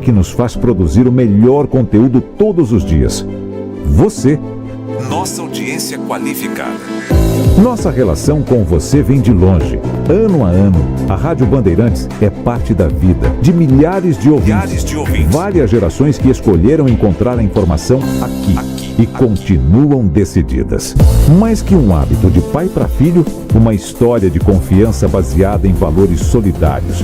que nos faz produzir o melhor conteúdo todos os dias. Você, nossa audiência qualificada. Nossa relação com você vem de longe. Ano a ano, a Rádio Bandeirantes é parte da vida de milhares de ouvintes. Várias gerações que escolheram encontrar a informação aqui e continuam decididas. Mais que um hábito de pai para filho, uma história de confiança baseada em valores solidários.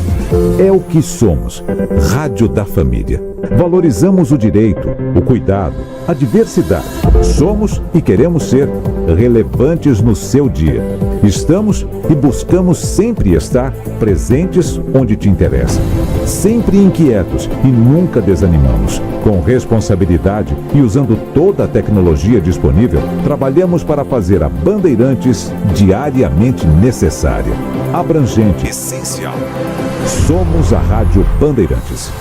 É o que somos. Rádio da Família. Valorizamos o direito, o cuidado, a diversidade. Somos e queremos ser relevantes no seu dia. Estamos e buscamos sempre estar presentes onde te interessa. Sempre inquietos e nunca desanimamos. Com responsabilidade e usando toda a tecnologia disponível, trabalhamos para fazer a Bandeirantes diariamente necessária, abrangente, essencial. Somos a Rádio Bandeirantes.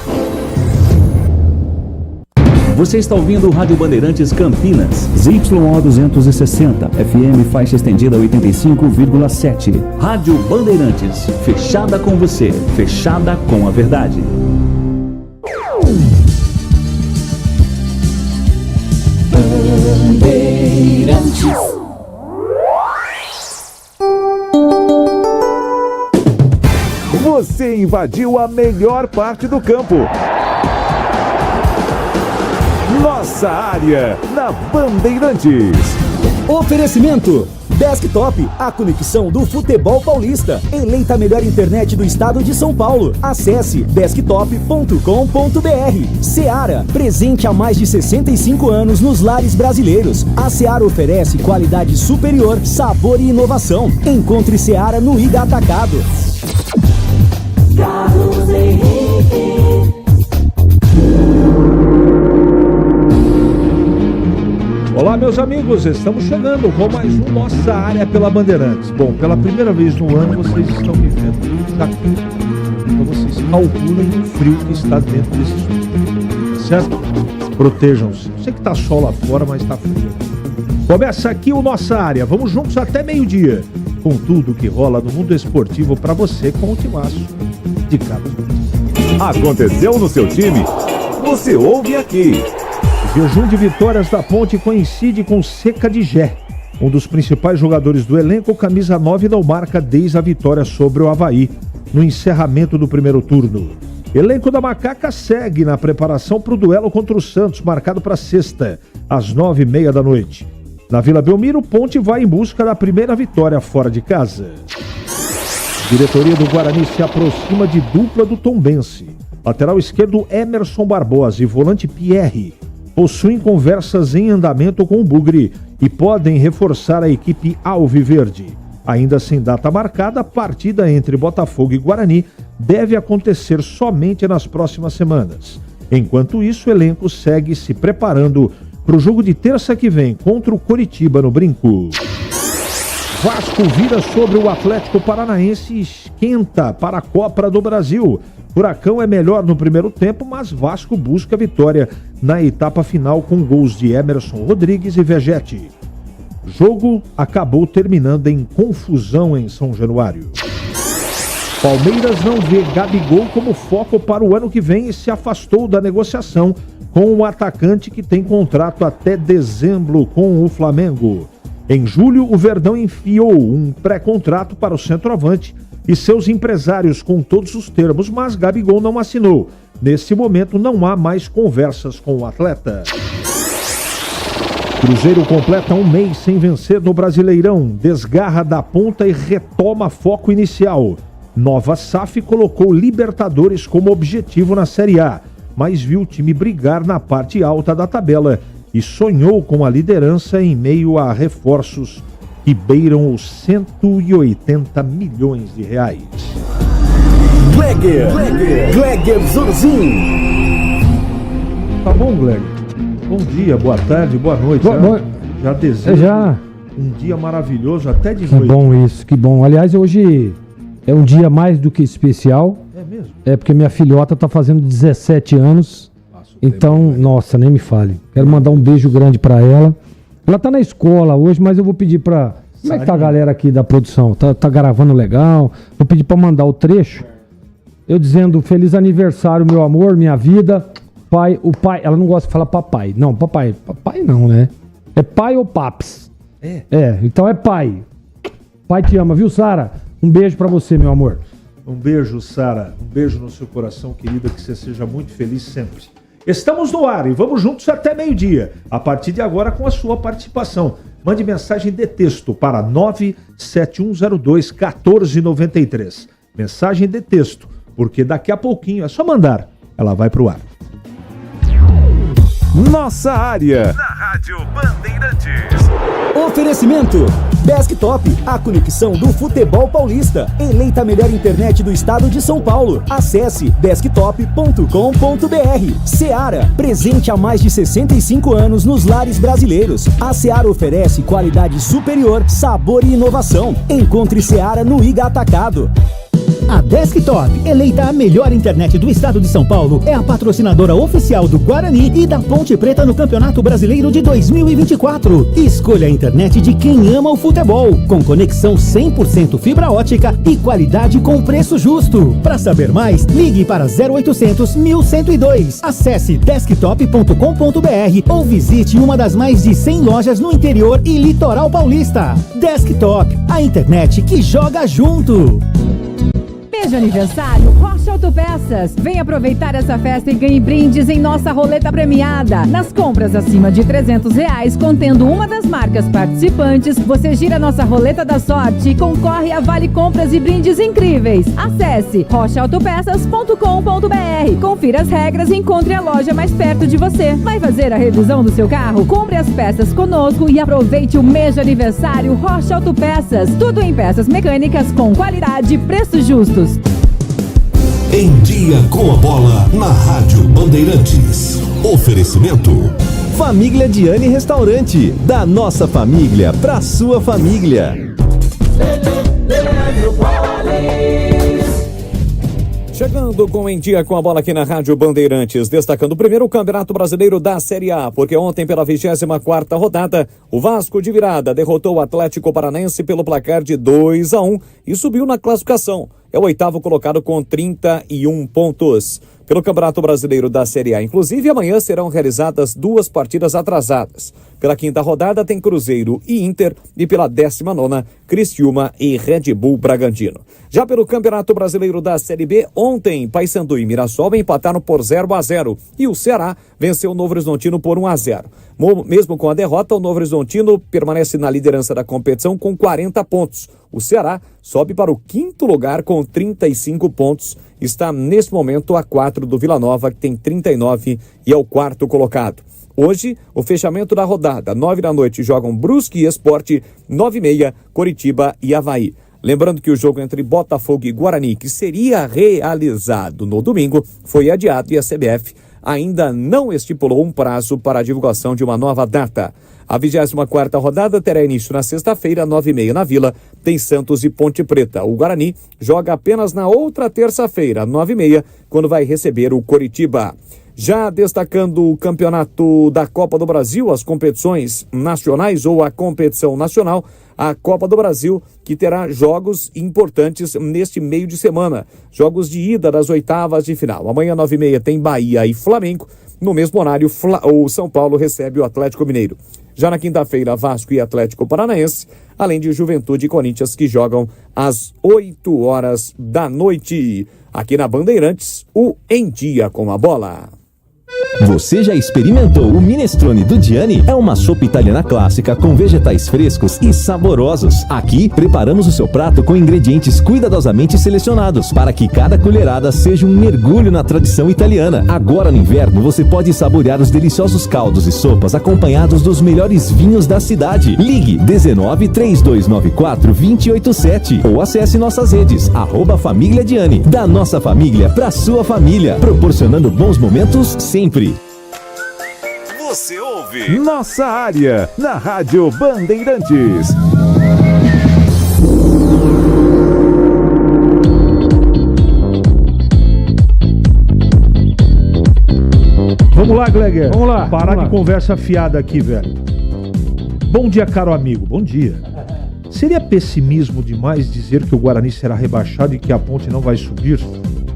Você está ouvindo o Rádio Bandeirantes Campinas, ZYO 260, FM faixa estendida 85,7. Rádio Bandeirantes, fechada com você, fechada com a verdade. Bandeirantes. Você invadiu a melhor parte do campo. Nossa área, na Bandeirantes. Oferecimento Desktop, a conexão do futebol paulista. Eleita a melhor internet do estado de São Paulo. Acesse desktop.com.br. Seara, presente há mais de 65 anos nos lares brasileiros. A Seara oferece qualidade superior, sabor e inovação. Encontre Seara no Ida Atacado. Carlos Henrique. Olá, meus amigos, estamos chegando com mais um Nossa Área pela Bandeirantes. Bom, pela primeira vez no ano vocês estão me vendo aqui. Então vocês calculem o frio que está dentro desse estúdio, certo? Protejam-se. Eu sei que está sol lá fora, mas está frio. Começa aqui o Nossa Área. Vamos juntos até meio-dia, com tudo que rola no mundo esportivo para você com o timaço de Carlos. Aconteceu no seu time? Você ouve aqui. O jejum de vitórias da Ponte coincide com Seca de Gé. Um dos principais jogadores do elenco, camisa 9, não marca desde a vitória sobre o Avaí, no encerramento do primeiro turno. Elenco da Macaca segue na preparação para o duelo contra o Santos, marcado para sexta, às 9h30 da noite. Na Vila Belmiro, Ponte vai em busca da primeira vitória fora de casa. Diretoria do Guarani se aproxima de dupla do Tombense. Lateral esquerdo Emerson Barbosa e volante Pierre possuem conversas em andamento com o Bugre e podem reforçar a equipe alviverde. Ainda sem data marcada, a partida entre Botafogo e Guarani deve acontecer somente nas próximas semanas. Enquanto isso, o elenco segue se preparando para o jogo de terça que vem contra o Coritiba no Brinco. Vasco vira sobre o Atlético Paranaense e esquenta para a Copa do Brasil. Furacão é melhor no primeiro tempo, mas Vasco busca a vitória na etapa final com gols de Emerson Rodrigues e Vegete. O jogo acabou terminando em confusão em São Januário. Palmeiras não vê Gabigol como foco para o ano que vem e se afastou da negociação com o atacante que tem contrato até dezembro com o Flamengo. Em julho, o Verdão enfiou um pré-contrato para o centroavante e seus empresários com todos os termos, mas Gabigol não assinou. Nesse momento, não há mais conversas com o atleta. Cruzeiro completa um mês sem vencer no Brasileirão, desgarra da ponta e retoma foco inicial. Nova SAF colocou Libertadores como objetivo na Série A, mas viu o time brigar na parte alta da tabela e sonhou com a liderança em meio a reforços que beiram os 180 milhões de reais. Gleger Zorzin. Tá bom, Gleger? Bom dia, boa tarde, boa noite. Já desejo um dia maravilhoso até de noite. É bom isso, que bom. Aliás, hoje é um dia mais do que especial. É mesmo? É porque minha filhota tá fazendo 17 anos. Então, nossa, nem me fale. Quero mandar um beijo grande pra ela. Ela tá na escola hoje, mas eu vou pedir pra... Como é que tá a galera aqui da produção? Tá gravando legal? Vou pedir pra mandar o trecho eu dizendo feliz aniversário, meu amor, minha vida. Pai, o pai, ela não gosta de falar papai. Não, papai não, né? É pai ou paps? Então é pai. Pai te ama, viu, Sara? Um beijo pra você, meu amor. Um beijo, Sara. Um beijo no seu coração, querida, que você seja muito feliz sempre. Estamos no ar e vamos juntos até meio-dia. A partir de agora com a sua participação. Mande mensagem de texto para 97102-1493. Mensagem de texto, porque daqui a pouquinho é só mandar. Ela vai pro ar. Nossa área. Na Rádio Bandeirantes. Oferecimento Desktop, a conexão do futebol paulista. Eleita a melhor internet do estado de São Paulo. Acesse desktop.com.br. Seara, presente há mais de 65 anos nos lares brasileiros. A Seara oferece qualidade superior, sabor e inovação. Encontre Seara no Iga Atacado. A Desktop, eleita a melhor internet do estado de São Paulo, é a patrocinadora oficial do Guarani e da Ponte Preta no Campeonato Brasileiro de 2024. Escolha a internet de quem ama o futebol, com conexão 100% fibra ótica e qualidade com preço justo. Para saber mais, ligue para 0800 1102. Acesse desktop.com.br ou visite uma das mais de 100 lojas no interior e litoral paulista. Desktop, a internet que joga junto. Mês de aniversário, Rocha Autopeças. Vem aproveitar essa festa e ganhe brindes em nossa roleta premiada. Nas compras acima de R$300, contendo uma das marcas participantes, você gira nossa roleta da sorte e concorre a vale compras e brindes incríveis. Acesse rochaautopeças.com.br. Confira as regras e encontre a loja mais perto de você. Vai fazer a revisão do seu carro? Compre as peças conosco e aproveite o mês de aniversário Rocha Autopeças. Tudo em peças mecânicas com qualidade e preços justos. Em Dia com a Bola, na Rádio Bandeirantes. Oferecimento Família Diani Restaurante. Da nossa família pra sua família. Chegando com Em Dia com a Bola aqui na Rádio Bandeirantes, destacando primeiro o Campeonato Brasileiro da Série A, porque ontem pela 24ª rodada, o Vasco de virada derrotou o Atlético Paranaense pelo placar de 2-1 e subiu na classificação. É o 8º colocado com 31 pontos. Pelo Campeonato Brasileiro da Série A, inclusive, amanhã serão realizadas 2 partidas atrasadas. Pela 5ª rodada tem Cruzeiro e Inter e pela 19ª, Criciúma e Red Bull Bragantino. Já pelo Campeonato Brasileiro da Série B, ontem, Paysandu e Mirassol empataram por 0-0 e o Ceará venceu o Novo Horizontino por 1-0. Mesmo com a derrota, o Novo Horizontino permanece na liderança da competição com 40 pontos. O Ceará sobe para o 5º lugar com 35 pontos. Está, nesse momento, a 4 do Vila Nova, que tem 39 e é o 4º colocado. Hoje, o fechamento da rodada, 9 da noite, jogam Brusque e Sport, 9h30, Coritiba e Avaí. Lembrando que o jogo entre Botafogo e Guarani, que seria realizado no domingo, foi adiado e a CBF ainda não estipulou um prazo para a divulgação de uma nova data. A 24ª rodada terá início na sexta-feira, 9h30 na Vila, tem Santos e Ponte Preta. O Guarani joga apenas na outra terça-feira, 9h30, quando vai receber o Coritiba. Já destacando o campeonato da Copa do Brasil, as competições nacionais ou a competição nacional, a Copa do Brasil, que terá jogos importantes neste meio de semana. Jogos de ida das oitavas de final. Amanhã, 9h30, tem Bahia e Flamengo. No mesmo horário, o São Paulo recebe o Atlético Mineiro. Já na quinta-feira, Vasco e Atlético Paranaense, além de Juventude e Corinthians, que jogam às 8 horas da noite. Aqui na Bandeirantes, o Em Dia com a Bola. Você já experimentou o minestrone do Diani? É uma sopa italiana clássica com vegetais frescos e saborosos. Aqui, preparamos o seu prato com ingredientes cuidadosamente selecionados para que cada colherada seja um mergulho na tradição italiana. Agora no inverno, você pode saborear os deliciosos caldos e sopas acompanhados dos melhores vinhos da cidade. Ligue 19 3294 287 ou acesse nossas redes, @Família Diani. Da nossa família pra sua família, proporcionando bons momentos sempre. Você ouve Nossa Área, na Rádio Bandeirantes. Vamos lá, Gleger. Vamos lá. Parar de conversa fiada aqui, velho. Bom dia, caro amigo. Bom dia. Seria pessimismo demais dizer que o Guarani será rebaixado e que a Ponte não vai subir?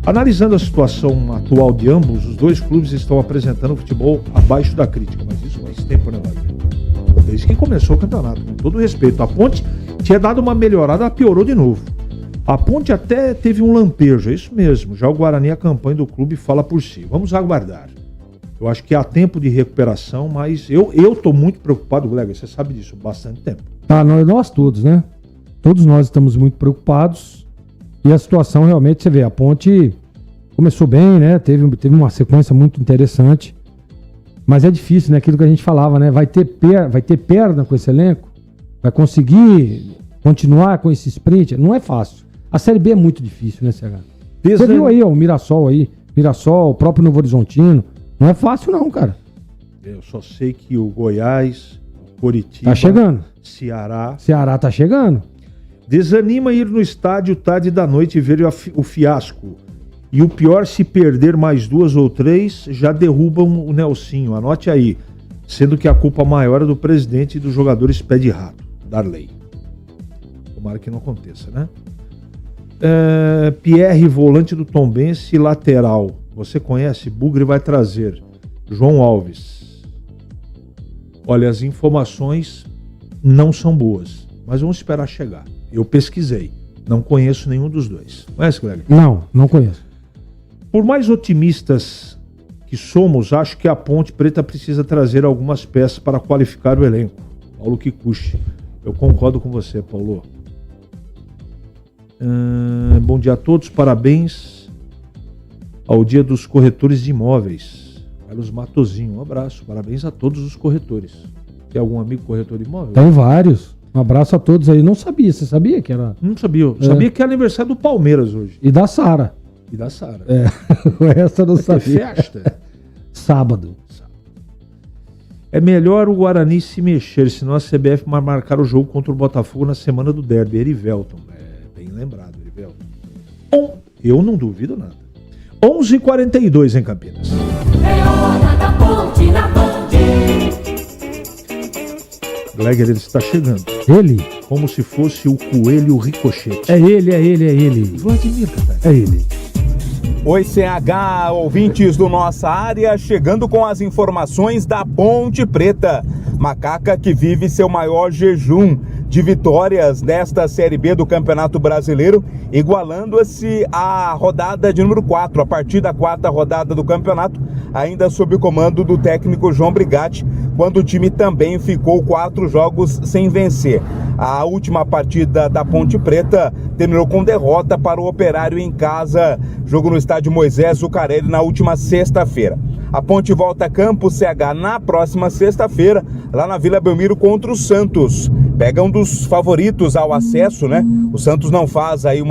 Analisando a situação atual de ambos, os dois clubes estão apresentando futebol abaixo da crítica, mas isso faz tempo, né, Wagner? Desde que começou o campeonato, com todo respeito. A Ponte tinha dado uma melhorada, ela piorou de novo. A Ponte até teve um lampejo, é isso mesmo. Já o Guarani, a campanha do clube fala por si. Vamos aguardar. Eu acho que há tempo de recuperação, mas eu tô muito preocupado, Glega, você sabe disso, bastante tempo. Nós todos, né? Todos nós estamos muito preocupados. E a situação realmente, você vê, a Ponte começou bem, né? Teve uma sequência muito interessante. Mas é difícil, né? Aquilo que a gente falava, né? Vai ter perna com esse elenco? Vai conseguir continuar com esse sprint? Não é fácil. A Série B é muito difícil, né, CH? Você viu aí, ó, o Mirassol, o próprio Novo Horizontino. Não é fácil não, cara. Eu só sei que o Goiás, o Coritiba... Tá chegando. Ceará tá chegando. Desanima ir no estádio tarde da noite e ver o fiasco. E o pior, se perder mais 2 ou 3, já derrubam o Nelsinho. Anote aí. Sendo que a culpa maior é do presidente e dos jogadores pé de rato, Darley. Tomara que não aconteça, né? Pierre, volante do Tombense, lateral. Você conhece? Bugre vai trazer. João Alves. Olha, as informações não são boas, mas vamos esperar chegar. Eu pesquisei. Não conheço nenhum dos dois. Conhece, Greg? Não conheço. Por mais otimistas que somos, acho que a Ponte Preta precisa trazer algumas peças para qualificar o elenco. Paulo Kikuchi. Eu concordo com você, Paulo. Bom dia a todos, parabéns ao Dia dos Corretores de Imóveis. Carlos Matozinho, um abraço, parabéns a todos os corretores. Tem algum amigo corretor de imóveis? Tem vários. Um abraço a todos aí. Não sabia, você sabia que era? Não sabia, eu sabia que é aniversário do Palmeiras hoje. E da Sara. O resto eu não sabia. Festa. Sábado. É melhor o Guarani se mexer, senão a CBF vai marcar o jogo contra o Botafogo na semana do derby. Erivelton. Bem lembrado, Erivelton. Bom, eu não duvido nada. 11h42 em Campinas. É hora da Ponte na Ponte. Gleger, ele está chegando. Ele? Como se fosse o coelho ricochete. É ele. Vladimir, cara. É ele. Oi, CH, ouvintes do Nossa Área, chegando com as informações da Ponte Preta. Macaca que vive seu maior jejum de vitórias nesta Série B do Campeonato Brasileiro, igualando-se à rodada de número 4, a partir da 4ª rodada do campeonato, ainda sob o comando do técnico João Brigatti, quando o time também ficou 4 jogos sem vencer. A última partida da Ponte Preta terminou com derrota para o Operário em casa, jogo no estádio Moisés Zucarelli na última sexta-feira. A Ponte volta a campo CH na próxima sexta-feira, lá na Vila Belmiro contra o Santos. Pega um dos favoritos ao acesso, né? O Santos não faz aí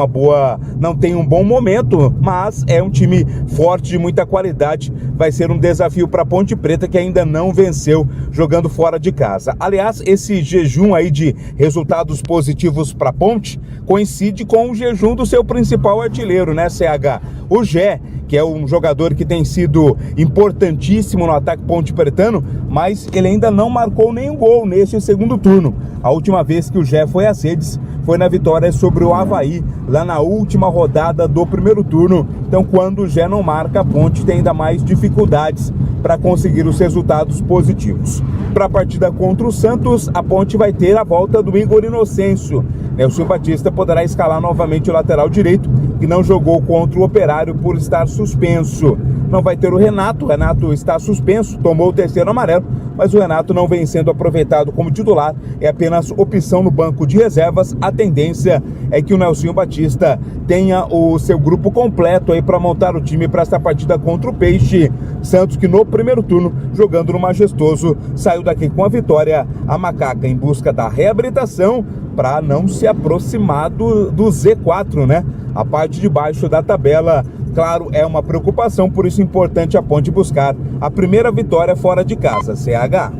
não tem um bom momento, mas é um time forte, de muita qualidade. Vai ser um desafio para a Ponte Preta, que ainda não venceu jogando fora de casa. Aliás, esse jejum aí de resultados positivos para a Ponte coincide com o jejum do seu principal artilheiro, né, CH? O Gé, que é um jogador que tem sido importantíssimo no ataque ponte pretano, mas ele ainda não marcou nenhum gol neste segundo turno. A última vez que o Gé foi às redes foi na vitória sobre o Avaí, lá na última rodada do primeiro turno. Então, quando o Gé não marca, a Ponte tem ainda mais dificuldades para conseguir os resultados positivos. Para a partida contra o Santos, a Ponte vai ter a volta do Igor Inocêncio. Nelson Batista poderá escalar novamente o lateral direito, que não jogou contra o Operário por estar suspenso. Não vai ter o Renato está suspenso, tomou o terceiro amarelo, mas o Renato não vem sendo aproveitado como titular, é apenas opção no banco de reservas. A tendência é que o Nelson Batista tenha o seu grupo completo aí para montar o time para esta partida contra o Peixe. Santos, que no primeiro turno, jogando no Majestoso, saiu daqui com a vitória. A Macaca em busca da reabilitação para não se aproximar do Z4, né? A parte de baixo da tabela, claro, é uma preocupação, por isso é importante a Ponte buscar a primeira vitória fora de casa. CH.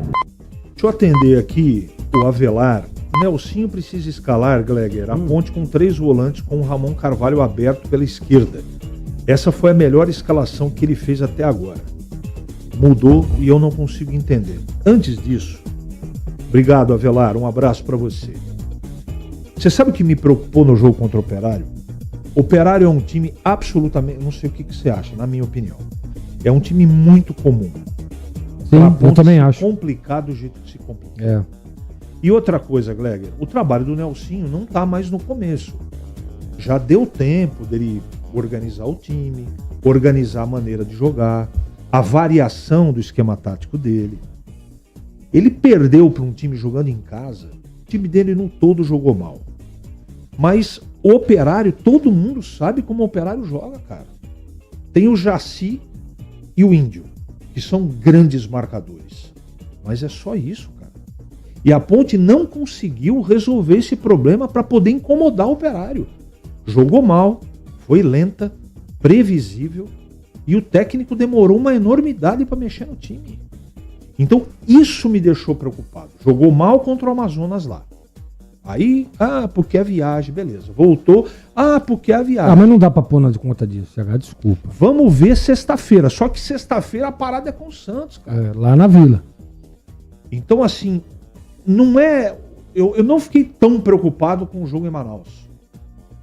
Deixa eu atender aqui o Avelar. Nelsinho precisa escalar, Gleger, a Ponte com 3 volantes, com o Ramon Carvalho aberto pela esquerda. Essa foi a melhor escalação que ele fez até agora. Mudou e eu não consigo entender. Antes disso, obrigado, Avelar, um abraço para você. Você sabe o que me preocupou no jogo contra o Operário? Operário é um time absolutamente, não sei o que você acha, na minha opinião. É um time muito comum. Sim, eu também acho. Complicado do jeito que se complica. É. E outra coisa, Gleger, o trabalho do Nelsinho não tá mais no começo. Já deu tempo dele organizar o time, organizar a maneira de jogar, a variação do esquema tático dele. Ele perdeu para um time jogando em casa, o time dele no todo jogou mal. Mas o Operário, todo mundo sabe como o Operário joga, cara. Tem o Jaci e o Índio, que são grandes marcadores. Mas é só isso, cara. E a Ponte não conseguiu resolver esse problema para poder incomodar o Operário. Jogou mal, foi lenta, previsível, e o técnico demorou uma enormidade para mexer no time. Então isso me deixou preocupado. Jogou mal contra o Amazonas lá. Aí, porque é viagem, beleza. Voltou, porque é a viagem. Mas não dá pra pôr na conta disso, CH, desculpa. Vamos ver sexta-feira. Só que sexta-feira a parada é com o Santos, cara. Lá na Vila. Então, assim, não é... Eu não fiquei tão preocupado com o jogo em Manaus.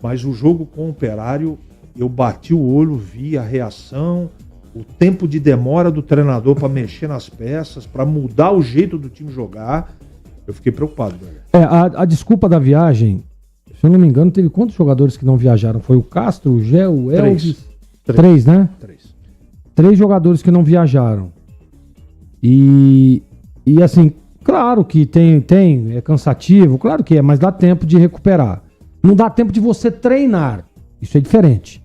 Mas o jogo com o Operário, eu bati o olho, vi a reação, o tempo de demora do treinador para mexer nas peças, para mudar o jeito do time jogar. Eu fiquei preocupado, velho. A desculpa da viagem, se eu não me engano, teve quantos jogadores que não viajaram? Foi o Castro, o Gé, o Elvis? Três, né? Três jogadores que não viajaram. E assim, claro que é cansativo, claro que é, mas dá tempo de recuperar. Não dá tempo de você treinar. Isso é diferente.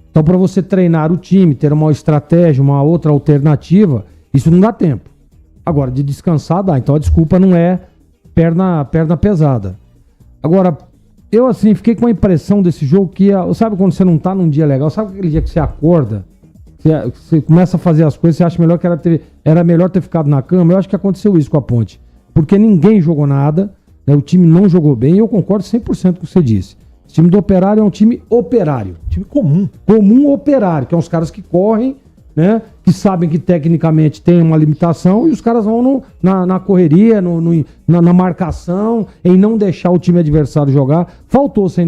Então, para você treinar o time, ter uma estratégia, uma outra alternativa, isso não dá tempo. Agora, de descansar dá. Então, a desculpa não é perna pesada. Agora, eu assim, fiquei com a impressão desse jogo que, sabe quando você não tá num dia legal? Sabe aquele dia que você acorda, você começa a fazer as coisas, você acha melhor que era melhor ter ficado na cama? Eu acho que aconteceu isso com a Ponte. Porque ninguém jogou nada, né? O time não jogou bem, e eu concordo 100% com o que você disse. O time do Operário é um time operário. Time comum. Comum operário, que é uns caras que correm, né? Que sabem que tecnicamente tem uma limitação, e os caras vão na correria, na marcação, em não deixar o time adversário jogar. Faltou, sem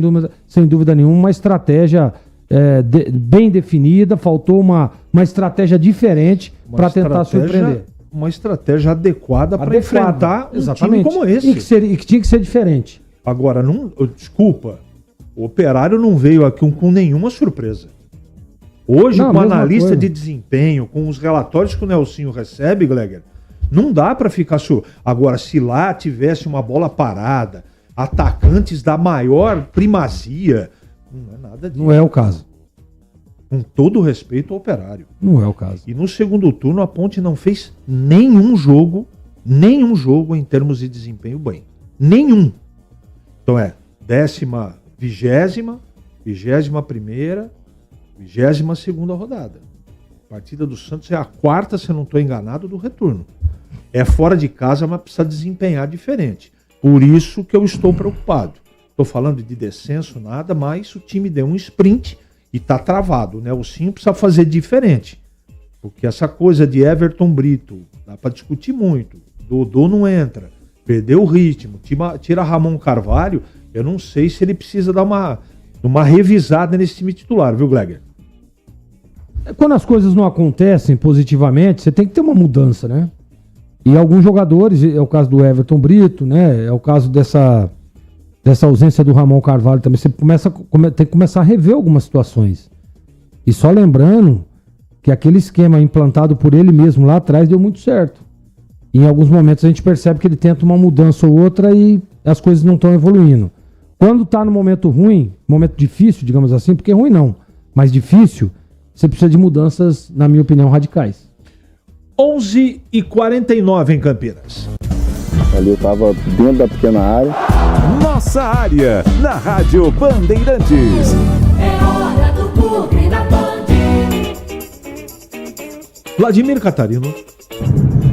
dúvida nenhuma, uma estratégia bem definida, faltou uma estratégia diferente para tentar surpreender. Uma estratégia adequada para enfrentar um time como esse. E que tinha que ser diferente. Agora, desculpa, o Operário não veio aqui com nenhuma surpresa. Hoje, com a analista de desempenho, com os relatórios que o Nelsinho recebe, Gleger, não dá para ficar... Agora, se lá tivesse uma bola parada, atacantes da maior primazia, não é nada disso. Não é o caso. Com todo o respeito ao Operário. Não é o caso. E no segundo turno, a Ponte não fez nenhum jogo em termos de desempenho bem. Nenhum. Então 10ª, 20ª, 21ª, 22ª rodada. A partida do Santos é a 4ª, se eu não estou enganado, do retorno. É fora de casa, mas precisa desempenhar diferente. Por isso que eu estou preocupado. Estou falando de descenso, nada, mas o time deu um sprint e está travado. O Nelsinho precisa fazer diferente. Porque essa coisa de Everton Brito, dá para discutir muito. Dodô não entra. Perdeu o ritmo. Tira Ramon Carvalho. Eu não sei se ele precisa dar uma revisada nesse time titular, viu, Gleger? Quando as coisas não acontecem positivamente, você tem que ter uma mudança, né? E alguns jogadores, é o caso do Everton Brito, né? É o caso dessa ausência do Ramon Carvalho também. Você tem que começar a rever algumas situações. E só lembrando que aquele esquema implantado por ele mesmo lá atrás deu muito certo. E em alguns momentos a gente percebe que ele tenta uma mudança ou outra e as coisas não estão evoluindo. Quando tá no momento ruim, momento difícil, digamos assim, porque ruim não, mas difícil, você precisa de mudanças, na minha opinião, radicais. 11h49 em Campinas. Ali eu tava dentro da pequena área. Nossa área, na Rádio Bandeirantes. É hora do Bugre da Band. Vladimir Catarino.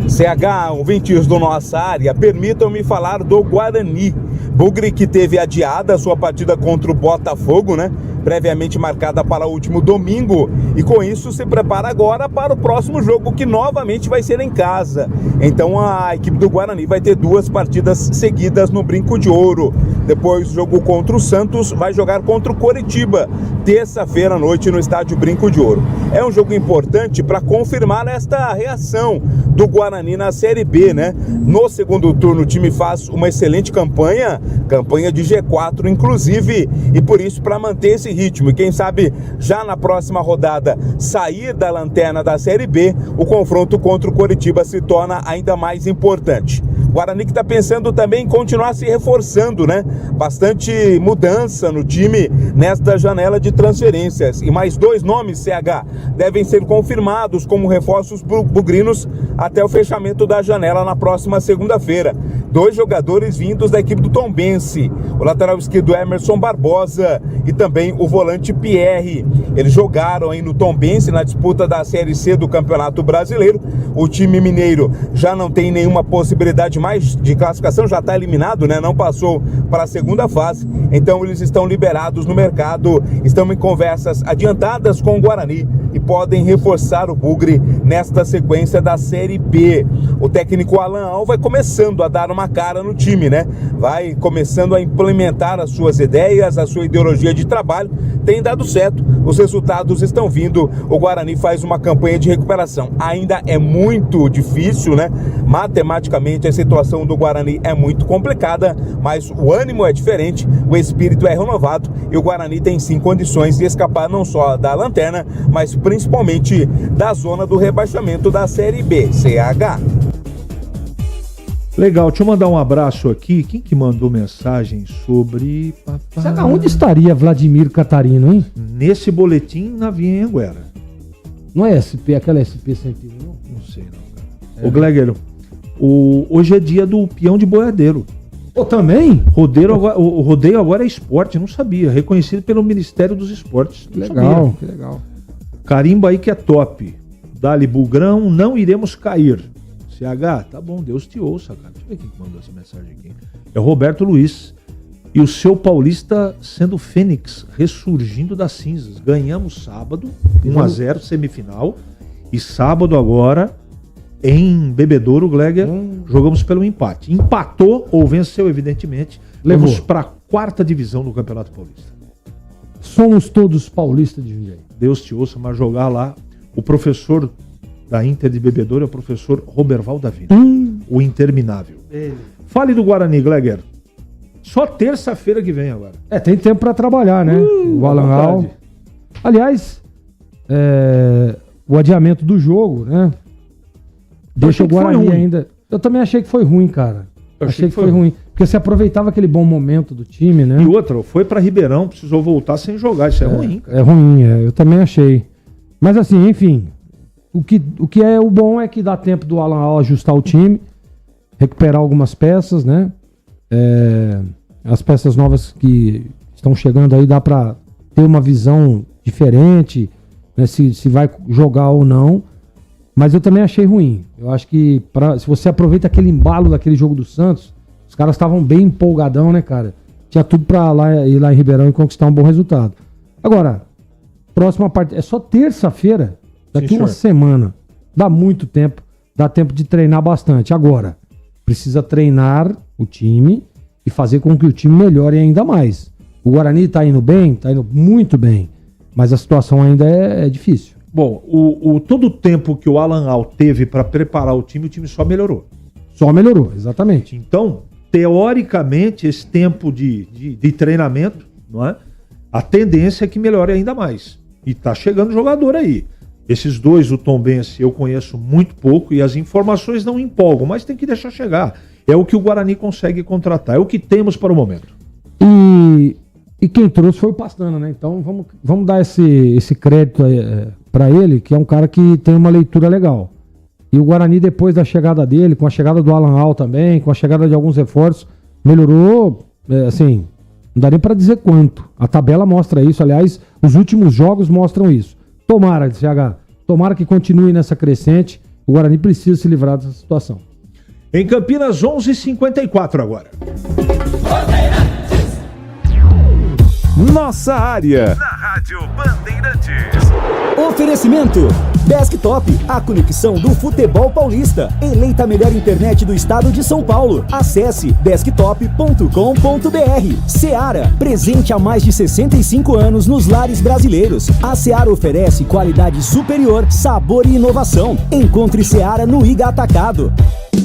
CH, ouvintes do Nossa Área, permitam-me falar do Guarani. Bugre que teve adiada a sua partida contra o Botafogo, né? Previamente marcada para o último domingo, e com isso se prepara agora para o próximo jogo, que novamente vai ser em casa. Então a equipe do Guarani vai ter 2 partidas seguidas no Brinco de Ouro. Depois, jogo contra o Santos, vai jogar contra o Coritiba. terça-feira à noite no estádio Brinco de Ouro. É um jogo importante para confirmar esta reação do Guarani na Série B, né? No segundo turno o time faz uma excelente campanha de G4 inclusive, e por isso para manter esse ritmo e quem sabe já na próxima rodada sair da lanterna da Série B, o confronto contra o Coritiba se torna ainda mais importante. Guarani que está pensando também em continuar se reforçando, né? Bastante mudança no time nesta janela de transferências. E mais 2 nomes, CH, devem ser confirmados como reforços bugrinos até o fechamento da janela na próxima segunda-feira. 2 jogadores vindos da equipe do Tombense, o lateral esquerdo Emerson Barbosa e também o volante Pierre. Eles jogaram aí no Tombense na disputa da Série C do Campeonato Brasileiro. O time mineiro já não tem nenhuma possibilidade mais de classificação, já está eliminado, né? Não passou para a segunda fase, então eles estão liberados no mercado, estão em conversas adiantadas com o Guarani e podem reforçar o Bugre nesta sequência da Série B. O técnico Alan Al vai começando a dar uma cara no time, né? Vai começando a implementar as suas ideias, a sua ideologia de trabalho, tem dado certo, os resultados estão vindo, o Guarani faz uma campanha de recuperação. Ainda é muito difícil, né? Matematicamente a situação do Guarani é muito complicada, mas o ânimo é diferente, o espírito é renovado e o Guarani tem sim condições de escapar não só da lanterna, mas principalmente da zona do rebaixamento da Série B, CH. Legal, deixa eu mandar um abraço aqui. Quem que mandou mensagem sobre... CH, onde estaria Vladimir Catarino, hein? Nesse boletim na Via Anguera. Não é SP, aquela SP 101? Não sei não, cara. Ô Gleger, hoje é dia do peão de boiadeiro. Ô, também? O rodeio agora é esporte, não sabia. Reconhecido pelo Ministério dos Esportes. Que legal, que legal. Carimba aí que é top. Dali Bugrão, não iremos cair. CH, tá bom, Deus te ouça, cara. Deixa eu ver quem mandou essa mensagem aqui. É o Roberto Luiz. E o seu Paulista sendo Fênix, ressurgindo das cinzas. Ganhamos sábado, 1-0, semifinal. E sábado agora, em Bebedouro, Gleger, jogamos pelo empate. Empatou ou venceu, evidentemente. Levou. Vamos para a 4ª divisão do Campeonato Paulista. Somos todos paulistas de Jundiaí. Deus te ouça, mas jogar lá. O professor da Inter de Bebedouro é o professor Roberval Davi. O interminável. Fale do Guarani, Gleger. Só terça-feira que vem agora. Tem tempo para trabalhar, né? O Alan Al. Aliás, o adiamento do jogo, né? Deixa o Guarani ainda... Eu também achei que foi ruim, cara. Achei que foi ruim. Porque você aproveitava aquele bom momento do time, né? E outra, foi para Ribeirão, precisou voltar sem jogar. Isso é ruim, cara. É ruim, eu também achei. Mas assim, enfim... O que é o bom é que dá tempo do Alan Al ajustar o time, recuperar algumas peças, né? As peças novas que estão chegando aí dá para ter uma visão diferente, né? Se vai jogar ou não. Mas eu também achei ruim. Eu acho que se você aproveita aquele embalo daquele jogo do Santos, os caras estavam bem empolgadão, né, cara? Tinha tudo para ir lá em Ribeirão e conquistar um bom resultado. Agora, próxima parte é só terça-feira. Daqui uma semana. Dá muito tempo. Dá tempo de treinar bastante. Agora, precisa treinar o time e fazer com que o time melhore ainda mais. O Guarani tá indo bem? Tá indo muito bem. Mas a situação ainda é difícil. Bom, todo o tempo que o Alan Al teve para preparar o time só melhorou. Só melhorou, exatamente. Então, teoricamente, esse tempo de treinamento, não é? A tendência é que melhore ainda mais. E tá chegando jogador aí. Esses 2, o Tombense, eu conheço muito pouco e as informações não empolgam, mas tem que deixar chegar. É o que o Guarani consegue contratar, é o que temos para o momento. E quem trouxe foi o Pastana, né? Então vamos dar esse crédito para ele, que é um cara que tem uma leitura legal. E o Guarani, depois da chegada dele, com a chegada do Alan Al também, com a chegada de alguns reforços, melhorou, assim, não dá nem para dizer quanto. A tabela mostra isso, aliás, os últimos jogos mostram isso. Tomara, CH, tomara que continue nessa crescente. O Guarani precisa se livrar dessa situação. Em Campinas, 11h54 agora. Nossa área. Na Rádio Bandeirantes. Oferecimento Desktop, a conexão do futebol paulista. Eleita a melhor internet do estado de São Paulo. Acesse desktop.com.br. Seara, presente há mais de 65 anos nos lares brasileiros. A Seara oferece qualidade superior, sabor e inovação. Encontre Seara no Iga Atacado.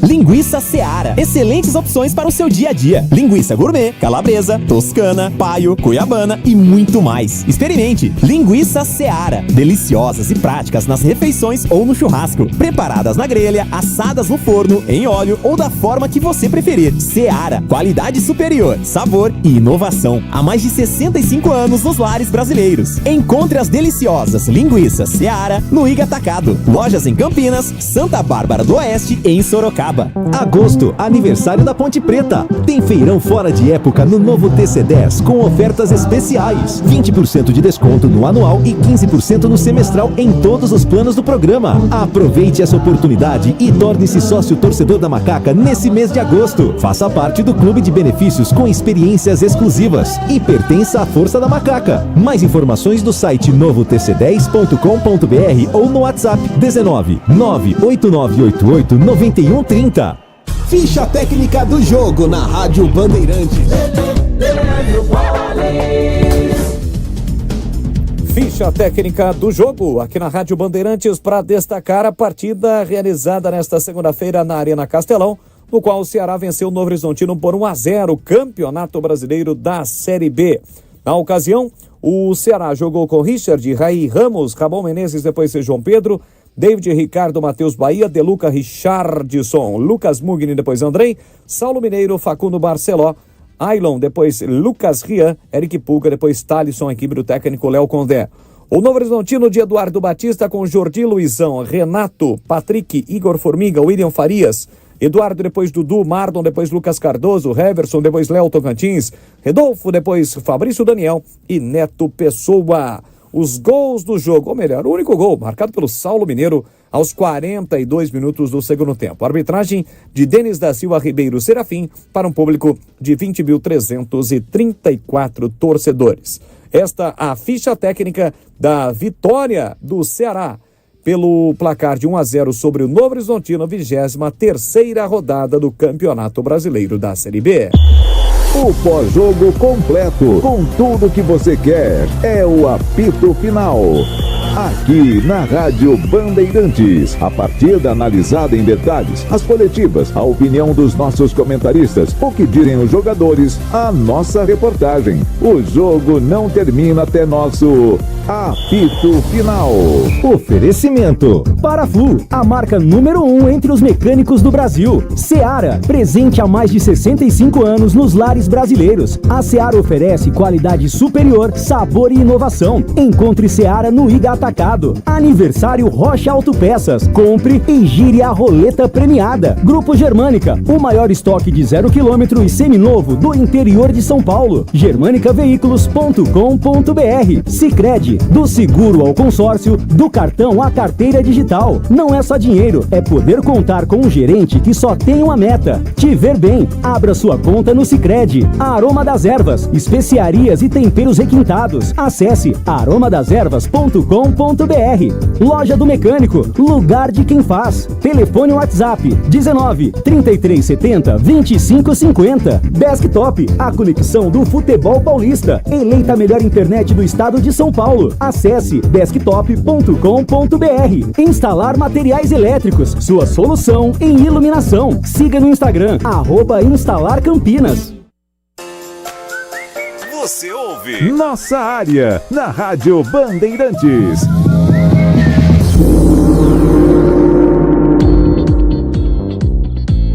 Linguiça Seara. Excelentes opções para o seu dia a dia. Linguiça gourmet, calabresa, toscana, paio, cuiabana e muito mais. Experimente. Linguiça Seara. Deliciosas e práticas nas refeições ou no churrasco. Preparadas na grelha, assadas no forno, em óleo ou da forma que você preferir. Seara. Qualidade superior, sabor e inovação. Há mais de 65 anos nos lares brasileiros. Encontre as deliciosas linguiças Seara no Iga Atacado. Lojas em Campinas, Santa Bárbara do Oeste e em Sorocaba. Agosto, aniversário da Ponte Preta. Tem feirão fora de época no novo TC10 com ofertas especiais. 20% de desconto no anual e 15% no semestral em todos os planos do programa. Aproveite essa oportunidade e torne-se sócio torcedor da Macaca nesse mês de agosto. Faça parte do clube de benefícios com experiências exclusivas e pertença à Força da Macaca. Mais informações do site novotc10.com.br ou no WhatsApp 19 98988 9130. Ficha técnica do jogo na Rádio Bandeirantes. Ficha técnica do jogo aqui na Rádio Bandeirantes para destacar a partida realizada nesta segunda-feira na Arena Castelão, no qual o Ceará venceu o Novo Horizontino por 1-0, Campeonato Brasileiro da Série B. Na ocasião, o Ceará jogou com Richard, Raí Ramos, Ramon Menezes, depois João Pedro, David Ricardo, Matheus Bahia, Deluca Richardson, Lucas Mugni, depois Andrei, Saulo Mineiro, Facundo Barceló, Ailon, depois Lucas Rian, Eric Pulga, depois Thalisson, equipe do técnico Léo Condé. O Novo Horizontino de Eduardo Batista com Jordi Luizão, Renato, Patrick, Igor Formiga, William Farias, Eduardo, depois Dudu, Mardon, depois Lucas Cardoso, Heverson, depois Léo Tocantins, Redolfo, depois Fabrício Daniel e Neto Pessoa. Os gols do jogo, ou melhor, o único gol marcado pelo Saulo Mineiro aos 42 minutos do segundo tempo. Arbitragem de Denis da Silva Ribeiro Serafim para um público de 20.334 torcedores. Esta a ficha técnica da vitória do Ceará pelo placar de 1-0 sobre o Novo Horizontino, 23ª rodada do Campeonato Brasileiro da Série B. O pós-jogo completo, com tudo que você quer, é o apito final. Aqui na Rádio Bandeirantes, a partida analisada em detalhes, as coletivas, a opinião dos nossos comentaristas, o que direm os jogadores, a nossa reportagem. O jogo não termina até nosso apito final. Oferecimento Paraflu, a marca número 1 entre os mecânicos do Brasil. Seara, presente há mais de 65 anos nos lares brasileiros. A Seara oferece qualidade superior, sabor e inovação. Encontre Seara no Iga Atacado. Aniversário Rocha Autopeças. Compre e gire a roleta premiada. Grupo Germânica, o maior estoque de 0 km e seminovo do interior de São Paulo. germanicaveículos.com.br. Sicredi, do seguro ao consórcio, do cartão à carteira digital. Não é só dinheiro, é poder contar com um gerente que só tem uma meta: te ver bem. Abra sua conta no Sicredi. Aroma das Ervas, especiarias e temperos requintados. Acesse aromadeservas.com.br. Loja do Mecânico, lugar de quem faz. Telefone WhatsApp 19 3370 2550. Desktop, a conexão do futebol paulista. Eleita a melhor internet do estado de São Paulo. Acesse desktop.com.br. Instalar materiais elétricos, sua solução em iluminação. Siga no Instagram, @instalarcampinas. Você ouve Nossa Área, na Rádio Bandeirantes.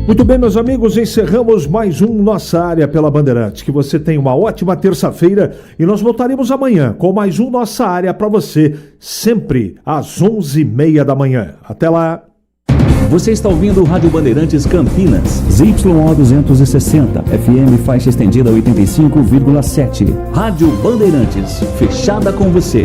Muito bem, meus amigos, encerramos mais um Nossa Área pela Bandeirantes. Que você tenha uma ótima terça-feira e nós voltaremos amanhã com mais um Nossa Área para você, sempre às 11h30 da manhã. Até lá! Você está ouvindo o Rádio Bandeirantes Campinas. ZYO 260, FM faixa estendida 85,7. Rádio Bandeirantes, fechada com você.